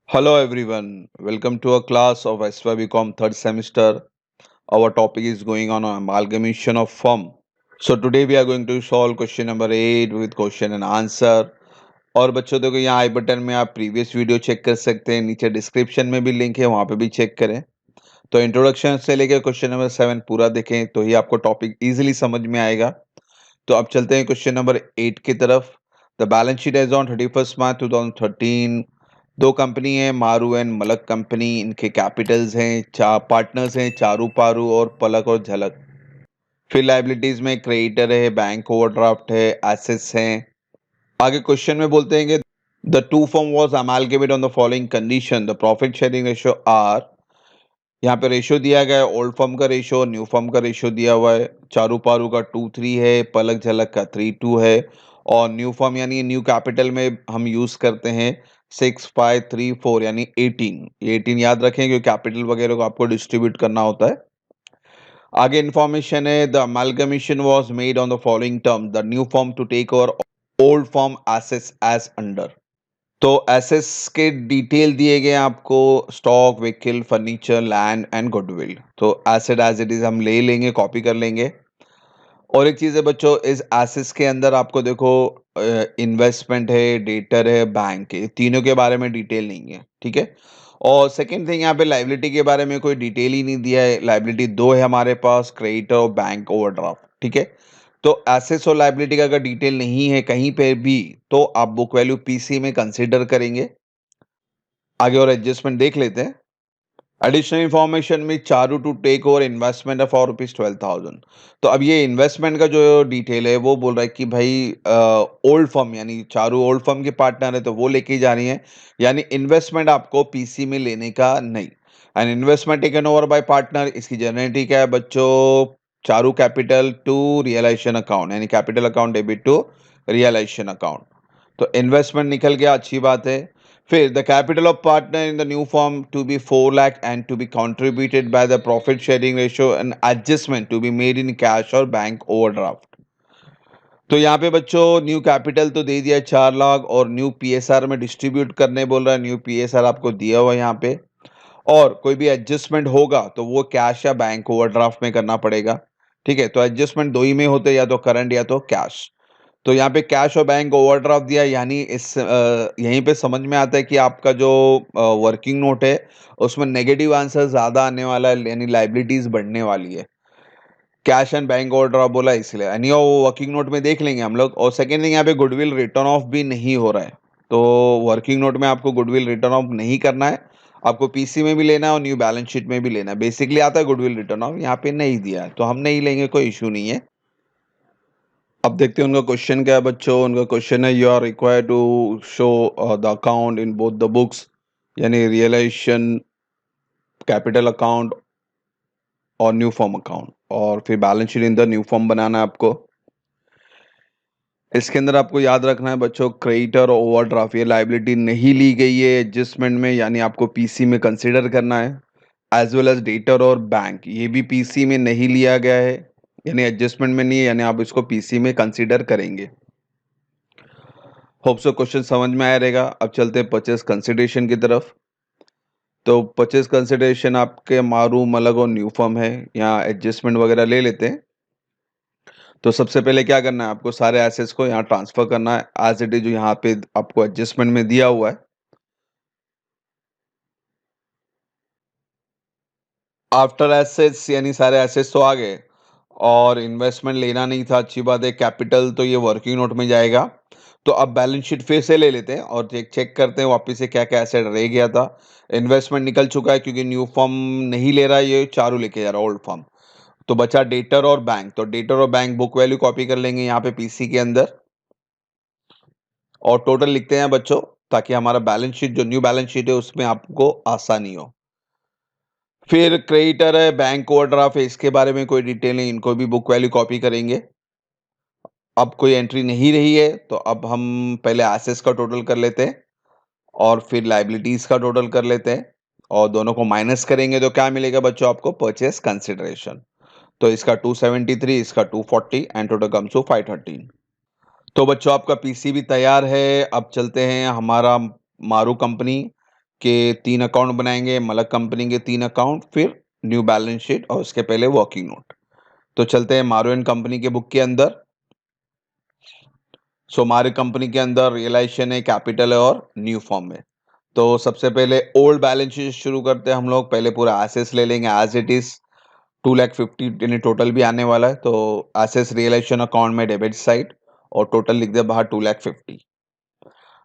Hello everyone, welcome to a class of SYBCom third semester. Our topic is going on amalgamation of firm. So today we are going to solve question number 8 with question and answer. और बच्चों देखो यहाँ आई button में आप previous video check कर सकते हैं, नीचे डिस्क्रिप्शन में भी लिंक है, वहाँ पे भी चेक करें। तो इंट्रोडक्शन से लेकर क्वेश्चन नंबर 7 पूरा देखें तो ही आपको टॉपिक इजीली समझ में आएगा। तो अब चलते हैं क्वेश्चन नंबर 8 की तरफ। The balance sheet as on 31 March 2013। दो कंपनी है, मारू एंड मलक कंपनी। इनके कैपिटल्स हैं, चार पार्टनर्स हैं, चारू पारू और पलक और झलक। फिर लाइबिलिटीज में क्रेडिटर है, बैंक ओवरड्राफ्ट है, एसेट्स हैं। आगे क्वेश्चन में बोलते हैं कि the two firm was amalgamated on the following condition, the profit sharing ratio are. यहाँ पे रेशियो दिया गया है, ओल्ड फर्म का रेशियो, न्यू फर्म का रेशियो दिया हुआ है। चारू पारू का 2:3 है, पलक झलक का 3:2 है। और न्यू फर्म यानी न्यू कैपिटल में हम यूज करते हैं 6, 5, 3, 4 यानी 18। ये 18 याद रखें क्योंकि कैपिटल वगैरह को आपको डिस्ट्रीब्यूट करना होता है। आगे इंफॉर्मेशन है, the amalgamation was made on the following term, the new firm to take over old firm assets as under. तो एसेट्स के डिटेल दिए गए हैं आपको, stock, vehicle, furniture, land and goodwill. तो एसेट एज इट इज हम ले लेंगे, कॉपी कर लेंगे। और एक चीज़ है बच्चों, इस एसेट्स के अंदर आपको देखो इन्वेस्टमेंट है, डेटर है, बैंक है, तीनों के बारे में डिटेल नहीं है, ठीक है। और सेकंड थिंग, यहाँ पे लाइबिलिटी के बारे में कोई डिटेल ही नहीं दिया है। लाइबिलिटी दो है हमारे पास, क्रेडिटर और बैंक ओवरड्राफ्ट, ठीक है। तो एसेट्स और लाइबिलिटी का अगर डिटेल नहीं है कहीं पे भी तो आप बुक वैल्यू पीसी में कंसीडर करेंगे। आगे और एडजस्टमेंट देख लेते हैं। एडिशनल इंफॉर्मेशन में Charu to take over investment of ₹12,000। तो अब ये इन्वेस्टमेंट का जो डिटेल है वो बोल रहा है कि भाई ओल्ड फर्म यानी चारू ओल्ड फर्म के पार्टनर है तो वो लेके जा रही है, यानी इन्वेस्टमेंट आपको पीसी में लेने का नहीं। And investment taken over by partner, इसकी जर्नलिटी क्या है बच्चों, चारू कैपिटल टू रियलाइजेशन अकाउंट, यानी capital account debit to realisation account. तो इन्वेस्टमेंट निकल गया, अच्छी बात है। फिर the capital of partner in the new firm to be 4 lakh and to be contributed by the profit sharing ratio and adjustment to be made in cash or bank overdraft। तो यहाँ पे बच्चों न्यू कैपिटल तो दे दिया 4 लाख और new PSR में distribute करने बोल रहा है। न्यू पीएसआर आपको दिया हुआ है यहाँ पे। और कोई भी एडजस्टमेंट होगा तो वो कैश या बैंक ओवरड्राफ्ट में करना पड़ेगा, ठीक है। तो एडजस्टमेंट दो ही में होते हैं, या तो करंट या तो कैश। तो यहाँ पे कैश और बैंक ओवरड्राफ्ट दिया, यानी यहीं पे समझ में आता है कि आपका जो वर्किंग नोट है उसमें नेगेटिव आंसर ज्यादा आने वाला है, यानी लाइबिलिटीज बढ़ने वाली है। कैश एंड बैंक ओवरड्राफ्ट बोला इसलिए, यानी वो वर्किंग नोट में देख लेंगे हम लोग। और सेकेंड थिंग, यहाँ पे गुडविल रिटर्न ऑफ भी नहीं हो रहा है। तो वर्किंग नोट में आपको गुडविल रिटर्न ऑफ नहीं करना है, आपको पीसी में भी लेना है और न्यू बैलेंस शीट में भी लेना है। बेसिकली आता है गुडविल रिटर्न ऑफ, यहाँ पे नहीं दिया है तो हम नहीं लेंगे, कोई इशू नहीं है। अब देखते हैं उनका क्वेश्चन क्या है बच्चों। उनका क्वेश्चन है, you are required to show the account in both the books, यानी रियलाइजेशन कैपिटल अकाउंट और न्यू फॉर्म अकाउंट, और फिर balance sheet in the new form बनाना है आपको। इसके अंदर आपको याद रखना है बच्चों, क्रेडिटर और ओवरड्राफ्ट ये लाइबिलिटी नहीं ली गई है एडजस्टमेंट में, यानी आपको पीसी में कंसिडर करना है। एज वेल एज डेटर और बैंक, ये भी पीसी में नहीं लिया गया है, यानी एडजस्टमेंट में नहीं है, यानी आप इसको पीसी में कंसिडर करेंगे। होप सो क्वेश्चन समझ में आया रहेगा। अब चलते हैं परचेस कंसिडरेशन की तरफ। तो परचेस कंसिडरेशन आपके मारू, मलक और न्यू फर्म है, यहाँ एडजस्टमेंट वगैरह ले लेते हैं। तो सबसे पहले क्या करना है, आपको सारे एसेट्स को यहाँ ट्रांसफर करना है एज इट इज जो यहाँ पे आपको एडजस्टमेंट में दिया हुआ है। आफ्टर एसेट्स यानी सारे एसेट्स तो आ गए और इन्वेस्टमेंट लेना नहीं था, अच्छी बात है। कैपिटल तो ये वर्किंग नोट में जाएगा। तो अब बैलेंस शीट फिर से ले लेते हैं और चेक चेक करते हैं वापस से क्या क्या एसेट रह गया था। इन्वेस्टमेंट निकल चुका है क्योंकि न्यू फर्म नहीं ले रहा है, ये चारू लेके जा रहा है ओल्ड फर्म। तो बचा डेटर और बैंक, तो डेटर और बैंक बुक वैल्यू कॉपी कर लेंगे यहाँ पे पीसी के अंदर और टोटल लिखते हैं बच्चों, ताकि हमारा बैलेंस शीट जो न्यू बैलेंस शीट है उसमें आपको आसानी हो। फिर क्रेडिटर है, बैंक ओवरड्राफ्ट है, इसके बारे में कोई डिटेल नहीं, इनको भी बुक वैल्यू कॉपी करेंगे। अब कोई एंट्री नहीं रही है तो अब हम पहले एसेट्स का टोटल कर लेते हैं और फिर लाइबिलिटीज का टोटल कर लेते हैं और दोनों को माइनस करेंगे तो क्या मिलेगा बच्चों आपको, परचेस कंसिडरेशन। तो इसका 273, इसका 240 एंड टोटल कम्स टू 513। तो बच्चों आपका पीसी भी तैयार है। अब चलते हैं हमारा मारू कंपनी के 3 अकाउंट बनाएंगे, मलक कंपनी के 3 अकाउंट, फिर न्यू बैलेंस शीट और उसके पहले वर्किंग नोट। तो चलते हैं मारू एंड कंपनी के बुक के अंदर। सो हमारी कंपनी के अंदर रियलाइजेशन है, कैपिटल है और न्यू फॉर्म में। तो सबसे पहले ओल्ड बैलेंस शीट शुरू करते हैं हम लोग। पहले पूरा एसेस ले लेंगे एज इट इज। 2,50,000 यानी टोटल भी आने वाला है, तो एसेस रियलाइजेशन अकाउंट में डेबिट साइड और टोटल लिख दे बाहर 2,50,000।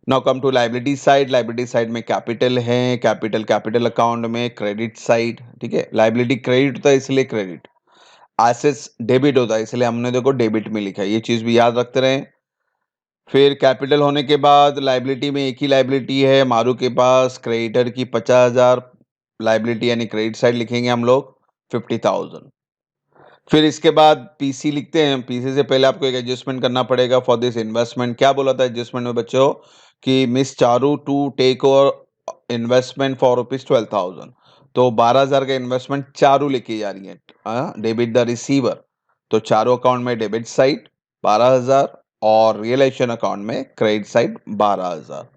Now come to liability side. Liability side में कैपिटल है, कैपिटल अकाउंट में क्रेडिट साइड। ठीक है, लाइबिलिटी क्रेडिट होता है इसलिए क्रेडिट, एसेट्स डेबिट होता है इसलिए हमने देखो डेबिट में लिखा है। ये चीज भी याद रखते रहें। फिर कैपिटल होने के बाद लाइबिलिटी में एक ही लाइबिलिटी है मारू के पास, क्रेडिटर की 50,000 लाइबिलिटी यानी क्रेडिट साइड लिखेंगे हम लोग 50,000। फिर इसके बाद पीसी लिखते हैं। पीसी से पहले आपको एक एडजस्टमेंट करना पड़ेगा फॉर दिस इन्वेस्टमेंट। क्या बोला था एडजस्टमेंट में बच्चों कि miss Charu to take over investment for ₹12,000। तो 12,000 का इन्वेस्टमेंट चारू लेके जा रही है, डेबिट द रिसीवर। तो चारों अकाउंट में डेबिट साइड 12,000 और रियलाइजेशन अकाउंट में क्रेडिट साइड 12,000।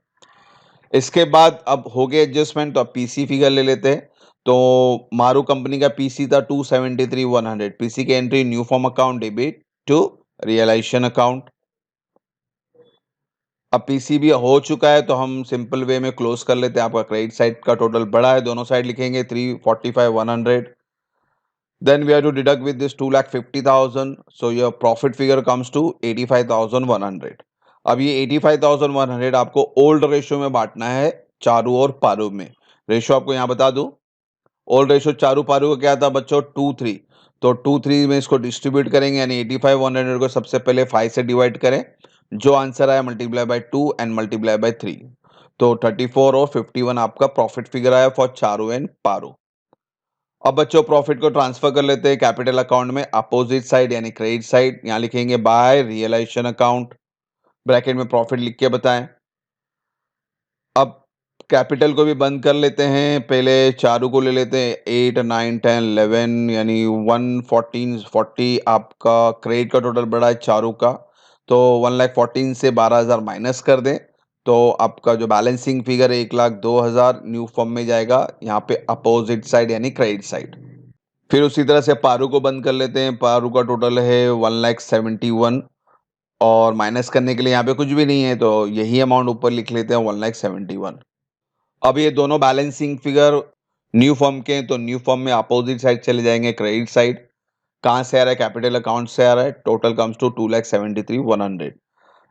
इसके बाद अब हो गए एडजस्टमेंट, तो अब पीसी फिगर ले लेते हैं। तो मारू कंपनी का पीसी था 273,100। पीसी की entry new form account debit to realisation account. अब पीसी भी हो चुका है तो हम सिंपल वे में क्लोज कर लेते हैं। आपका क्रेडिट साइड का टोटल बड़ा है, दोनों साइड लिखेंगे 345,100। Then we have to deduct with this 2,50,000. So your profit figure comes to 85,100. अब ये 85,100 आपको ओल्ड रेशियो में बांटना है, चारू और पारू में। रेशियो आपको यहाँ बता दूं, ओल्ड रेशियो चारू पारू का क्या था बच्चों 2:3। तो 2:3 में इसको डिस्ट्रीब्यूट करेंगे, यानी 85,100 को सबसे पहले 5 से डिवाइड करें। जो आंसर आया multiply by 2 and multiply by 3। तो 34 और 51 आपका प्रॉफिट फिगर आया फॉर चारू एंड पारू। अब बच्चों प्रॉफिट को ट्रांसफर कर लेते हैं कैपिटल अकाउंट में, अपोजिट साइड यानी क्रेडिट साइड। यहां लिखेंगे बाय रियलाइजेशन अकाउंट, ब्रैकेट में प्रॉफिट लिख के बताएं। अब कैपिटल को भी बंद कर लेते हैं। पहले चारू को ले लेते हैं 8, 9, 10, 11 यानी 11440 आपका क्रेडिट का टोटल बढ़ा है चारू का। तो 1,14,000 से 12,000 माइनस कर दें तो आपका जो बैलेंसिंग फिगर है 1,02,000 न्यू फॉर्म में जाएगा, यहाँ पे अपोजिट साइड यानी क्रेडिट साइड। फिर उसी तरह से पारू को बंद कर लेते हैं। पारू का टोटल है 1,71,000 और माइनस करने के लिए यहाँ पे कुछ भी नहीं है तो यही अमाउंट ऊपर लिख लेते हैं 1,71,000। अब ये दोनों बैलेंसिंग फिगर न्यू फॉर्म के हैं तो न्यू फॉर्म में अपोजिट साइड चले जाएंगे, क्रेडिट साइड। कहाँ से आ रहा है? कैपिटल अकाउंट से आ रहा है। Total comes to 2,73,100।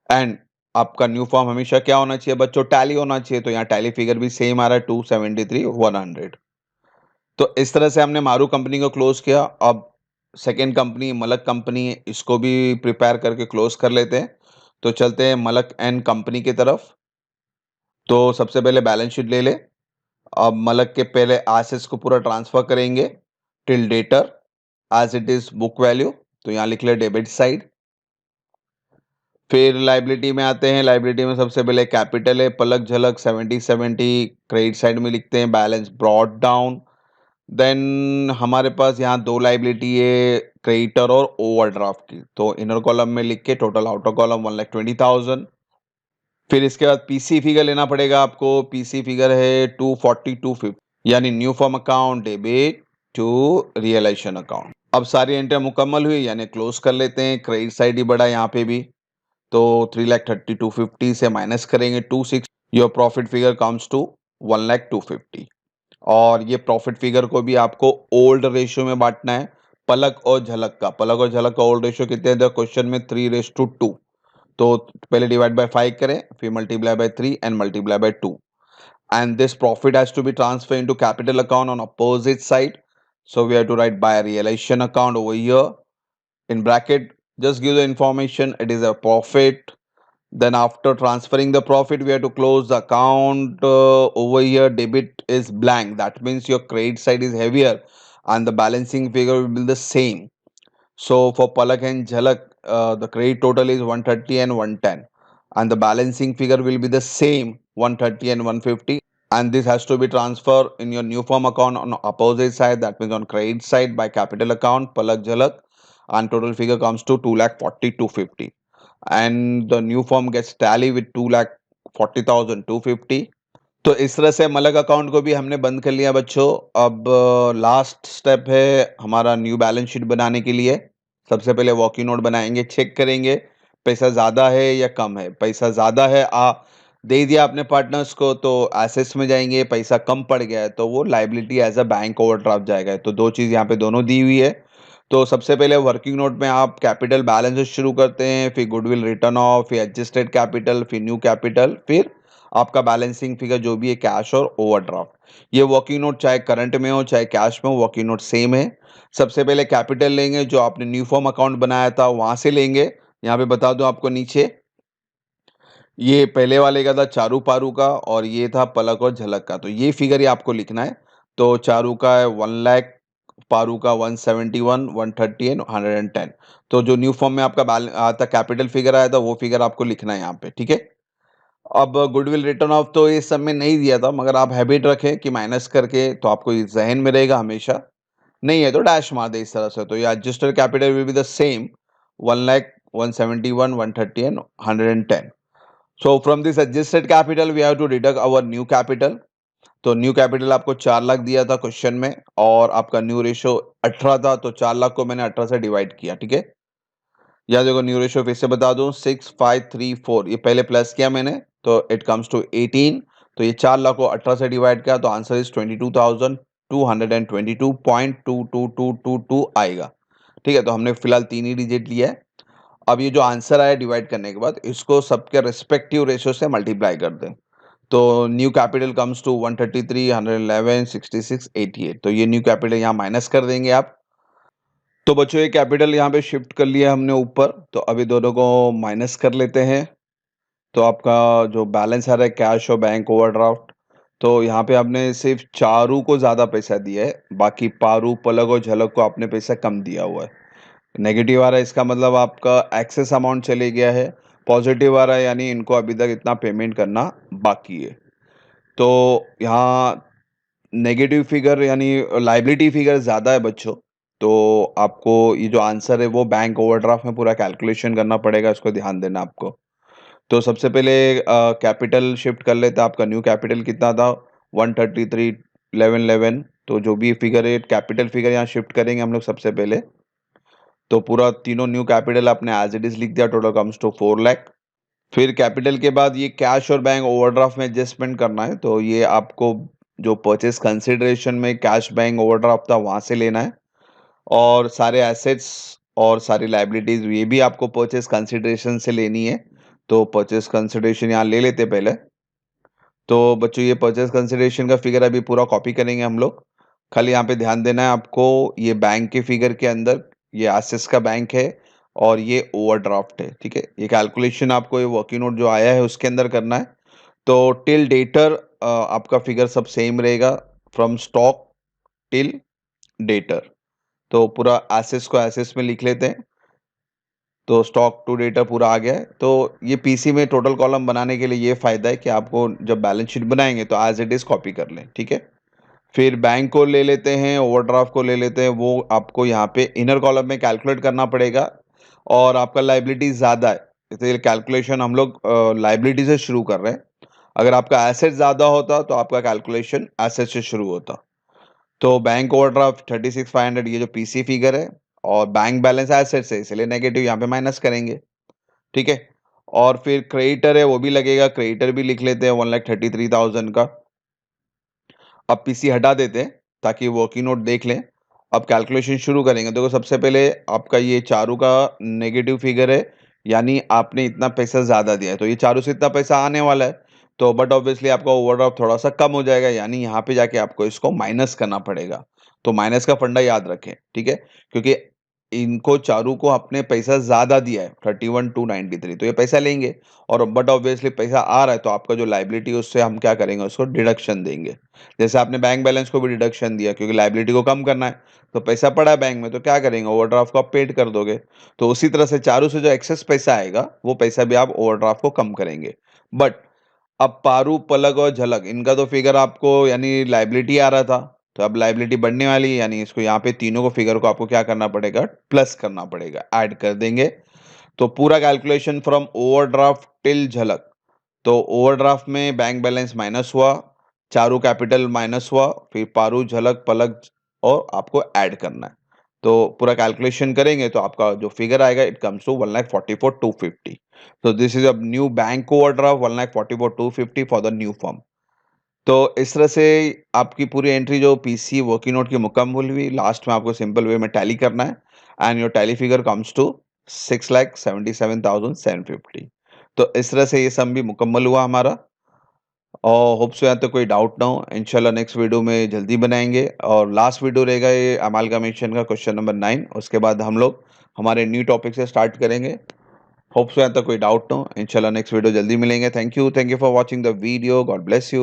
एंड आपका न्यू फॉर्म हमेशा क्या होना चाहिए बच्चों? टैली होना चाहिए। तो यहाँ टैली फिगर भी सेम आ रहा है 2,73,100। तो इस तरह से हमने मारू कंपनी को क्लोज किया। अब सेकेंड कंपनी मलक कंपनी है, इसको भी प्रिपेयर करके क्लोज कर लेते हैं। तो चलते हैं मलक एंड कंपनी की तरफ। तो सबसे पहले बैलेंस शीट ले ले। अब मलक के पहले एसेट्स को पूरा ट्रांसफर करेंगे till debtor as it is book value. तो यहाँ लिख ले डेबिट साइड। फिर लाइबिलिटी में आते हैं। लाइबिलिटी में सबसे पहले कैपिटल है पलक झलक 70-70, क्रेडिट साइड में लिखते हैं बैलेंस ब्रॉट डाउन। देन हमारे पास यहाँ दो लाइबिलिटी है, क्रेडिटर और ओवरड्राफ्ट की। तो इनर कॉलम में लिख के टोटल आउटर कॉलम 1,20,000। फिर इसके बाद पीसी फिगर लेना पड़ेगा आपको। पीसी फिगर है 240,250 यानी new form account debit to realisation account. अब सारी एंट्री मुकम्मल हुई यानी क्लोज कर लेते हैं। क्रेडिट साइड ही बढ़ा यहाँ पे भी, तो 3,30,250 से माइनस करेंगे 26। Your profit figure comes to 1,02,50। और ये प्रॉफिट फिगर को भी आपको ओल्ड रेशियो में बांटना है, पलक और झलक का। पलक और झलक का ओल्ड रेशियो कितने थे क्वेश्चन में? 3:2। तो पहले डिवाइड बाय 5 करें, फिर multiply by 3 and multiply by 2। And this profit has to be transfer into capital account on opposite side. So we have to write by realization account over here in bracket. Just give the information it is a profit. Then after transferring the profit, we have to close the account. Over here, debit is blank. That means your credit side is heavier and the balancing figure will be the same. So for Palak and Jhalak, the credit total is 130 and 110. And the balancing figure will be the same 130 and 150. and this has to be transferred in your new form account on opposite side, that means on credit side by capital account Palak Jhalak, and total figure comes to 2,40,250, and the new form gets tally with 2,40,250. तो इस तरह से Malak account को भी हमने बंद कर लिया बच्चों। अब लास्ट स्टेप है हमारा न्यू बैलेंस शीट बनाने के लिए। सबसे पहले वर्किंग नोट बनाएंगे, चेक करेंगे पैसा ज़्यादा है या कम है। पैसा ज़्यादा है दे दिया अपने पार्टनर्स को तो एसेट्स में जाएंगे, पैसा कम पड़ गया है तो वो liability as a bank overdraft जाएगा। तो दो चीज़ यहाँ पे दोनों दी हुई है। तो सबसे पहले वर्किंग नोट में आप कैपिटल बैलेंस शुरू करते हैं, फिर गुडविल रिटर्न ऑफ, फिर एडजस्टेड कैपिटल, फिर न्यू कैपिटल, फिर आपका बैलेंसिंग फिगर जो भी है कैश और ओवरड्राफ्ट। ये वर्किंग नोट चाहे करंट में हो चाहे कैश में हो, वर्किंग नोट सेम है। सबसे पहले कैपिटल लेंगे, जो आपने न्यू फॉर्म अकाउंट बनाया था वहां से लेंगे। यहाँ पे बता दूं आपको, नीचे ये पहले वाले का था चारू पारू का और ये था पलक और झलक का, तो ये फिगर ही आपको लिखना है। तो चारू का है 1 लाख, पारू का 171, 130 एंड 110। तो जो न्यू फॉर्म में आपका आता कैपिटल फिगर आया था वो फिगर आपको लिखना है यहाँ पे, ठीक है। अब गुडविल रिटर्न ऑफ तो इस सब में नहीं दिया था, मगर आप हैबिट रखें कि माइनस करके, तो आपको ये जहन में रहेगा हमेशा। नहीं है तो डैश मार दे इस तरह से। तो ये adjusted capital will be the same, 1 lakh, 171, 130 and 110। So from this adjusted capital we have to deduct our new capital. तो न्यू कैपिटल आपको 4 लाख दिया था क्वेश्चन में, और आपका न्यू रेशो 18 था, तो 4 लाख को मैंने 18 से डिवाइड किया, ठीक है। या देखो न्यू रेशियो फिर से बता दूं, 6,5,3,4, ये पहले प्लस किया मैंने तो इट कम्स टू 18। तो ये 4 लाख को 18 से डिवाइड किया तो आंसर इज 22,222.222222 आएगा, ठीक है। तो हमने फिलहाल 3 ही डिजिट लिया है। अब ये जो आंसर आया डिवाइड करने के बाद, इसको सबके रेस्पेक्टिव रेशियो से मल्टीप्लाई कर दें। तो न्यू कैपिटल कम्स टू 133, 111, 66, 88। तो ये न्यू कैपिटल यहाँ माइनस कर देंगे आप। तो बच्चों ये कैपिटल यहाँ पे शिफ्ट कर लिया हमने ऊपर, तो अभी दोनों को माइनस कर लेते हैं। तो आपका जो बैलेंस आ रहा है कैश और बैंक ओवरड्राफ्ट, तो यहाँ पे आपने सिर्फ चारू को ज़्यादा पैसा दिया है, बाकी पारू पलक और झलक को आपने पैसा कम दिया हुआ है। नेगेटिव आ रहा है, इसका मतलब आपका एक्सेस अमाउंट चले गया है। पॉजिटिव आ रहा है, यानी इनको अभी तक इतना पेमेंट करना बाकी है। तो यहाँ नेगेटिव फिगर यानी लाइबिलिटी फिगर ज़्यादा है बच्चों। तो आपको ये जो आंसर है वो बैंक ओवरड्राफ्ट में पूरा कैलकुलेशन करना पड़ेगा, इसको ध्यान देना आपको। तो सबसे पहले कैपिटल शिफ्ट कर लेते हैं। आपका न्यू कैपिटल कितना था, 133,11,11। तो जो भी फिगर है कैपिटल फिगर यहाँ शिफ्ट करेंगे हम लोग सबसे पहले। तो पूरा तीनों न्यू कैपिटल आपने एज इट इज लिख दिया, टोटल कम्स टू 4 लाख। फिर कैपिटल के बाद ये कैश और बैंक ओवरड्राफ्ट में एडजस्टमेंट करना है, तो ये आपको जो परचेस कंसिडरेशन में कैश बैंक ओवरड्राफ्ट था वहां से लेना है, और सारे एसेट्स और सारी लाइबिलिटीज ये भी आपको परचेस कंसिडरेशन से लेनी है। तो परचेस कंसिडरेशन यहाँ ले लेते पहले। तो बच्चों ये परचेस कंसिडरेशन का फिगर अभी पूरा कॉपी करेंगे हम लोग। खाली यहाँ पे ध्यान देना है आपको, ये बैंक के फिगर के अंदर ये एसेट्स का बैंक है और ये ओवरड्राफ्ट है, ठीक है। ये कैलकुलेशन आपको ये वर्किंग नोट जो आया है उसके अंदर करना है। तो टिल डेटर आपका फिगर सब सेम रहेगा, फ्रॉम स्टॉक टिल डेटर। तो पूरा एसेट्स को एसेट्स में लिख लेते हैं। तो स्टॉक टू डेटा पूरा आ गया है। तो ये पीसी में टोटल कॉलम बनाने के लिए ये फायदा है कि आपको जब बैलेंस शीट बनाएंगे तो एज इट इज कॉपी कर लें, ठीक है। फिर बैंक को ले लेते हैं, ओवरड्राफ्ट को ले लेते हैं, वो आपको यहाँ पे इनर कॉलम में कैलकुलेट करना पड़ेगा। और आपका लाइबिलिटी ज़्यादा है तो ये कैलकुलेशन हम लोग लाइबिलिटी से शुरू कर रहे हैं। अगर आपका एसेट ज़्यादा होता तो आपका कैलकुलेशन एसेट से शुरू होता। तो बैंक ओवरड्राफ्ट 36,500 ये जो पीसी फिगर है, और बैंक बैलेंस एसेट से इसलिए नेगेटिव यहाँ पे माइनस करेंगे, ठीक है। और फिर क्रेडिटर है वो भी लगेगा, क्रेडिटर भी लिख लेते हैं 1,33,000 का। अब पीसी हटा देते हैं ताकि वर्किंग नोट देख लें। अब कैलकुलेशन शुरू करेंगे। देखो सबसे पहले आपका ये चारू का नेगेटिव फिगर है, यानी आपने इतना पैसा ज्यादा दिया है, तो ये चारू से इतना पैसा आने वाला है। तो बट ऑब्वियसली आपका ओवरड्राफ्ट थोड़ा सा कम हो जाएगा, यानी यहाँ पे जाके आपको इसको माइनस करना पड़ेगा। तो माइनस का फंडा याद रखें, ठीक है, क्योंकि इनको चारू को आपने पैसा ज्यादा दिया है 31,293, तो ये पैसा लेंगे। और बट ऑब्वियसली पैसा आ रहा है तो आपका जो लाइबिलिटी उससे हम क्या करेंगे, उसको डिडक्शन देंगे। जैसे आपने बैंक बैलेंस को भी डिडक्शन दिया क्योंकि लाइबिलिटी को कम करना है, तो पैसा पड़ा है बैंक में तो क्या करेंगे, ओवरड्राफ्ट को आप पेड कर दोगे। तो उसी तरह से चारू से जो एक्सेस पैसा आएगा वो पैसा भी आप ओवरड्राफ्ट को कम करेंगे। बट अब पारू, पलक और झलक इनका तो फिगर आपको यानी लायबिलिटी आ रहा था, तो अब लायबिलिटी बढ़ने वाली है, यानी इसको यहाँ पे तीनों को फिगर को आपको क्या करना पड़ेगा, प्लस करना पड़ेगा, ऐड कर देंगे। तो पूरा कैलकुलेशन फ्रॉम ओवरड्राफ्ट टिल झलक। तो ओवरड्राफ्ट में बैंक बैलेंस माइनस हुआ, चारू कैपिटल माइनस हुआ, फिर पारू, झलक, पलक और आपको ऐड करना है। तो पूरा कैलकुलेशन करेंगे तो आपका जो फिगर आएगा it comes to 1,44,250। So this is a new bank overdraft 1,44,250 for the new firm. तो इस तरह से आपकी पूरी एंट्री जो पीसी वर्किंग नोट की मुकम्मल हुई। लास्ट में आपको सिंपल वे में टैली करना है and your tally figure comes to 6,77,750। तो इस तरह से ये सम भी मुकम्मल हुआ हमारा। और होप सो यहाँ तो कोई डाउट ना हो, इंशाल्लाह नेक्स्ट वीडियो में जल्दी बनाएंगे। और लास्ट वीडियो रहेगा ये अमालगमेशन का क्वेश्चन नंबर 9। उसके बाद हम लोग हमारे न्यू टॉपिक से स्टार्ट करेंगे। होप सो यहाँ तक कोई डाउट ना हो, इंशाल्लाह नेक्स्ट वीडियो जल्दी मिलेंगे। Thank you for watching the video. God bless you.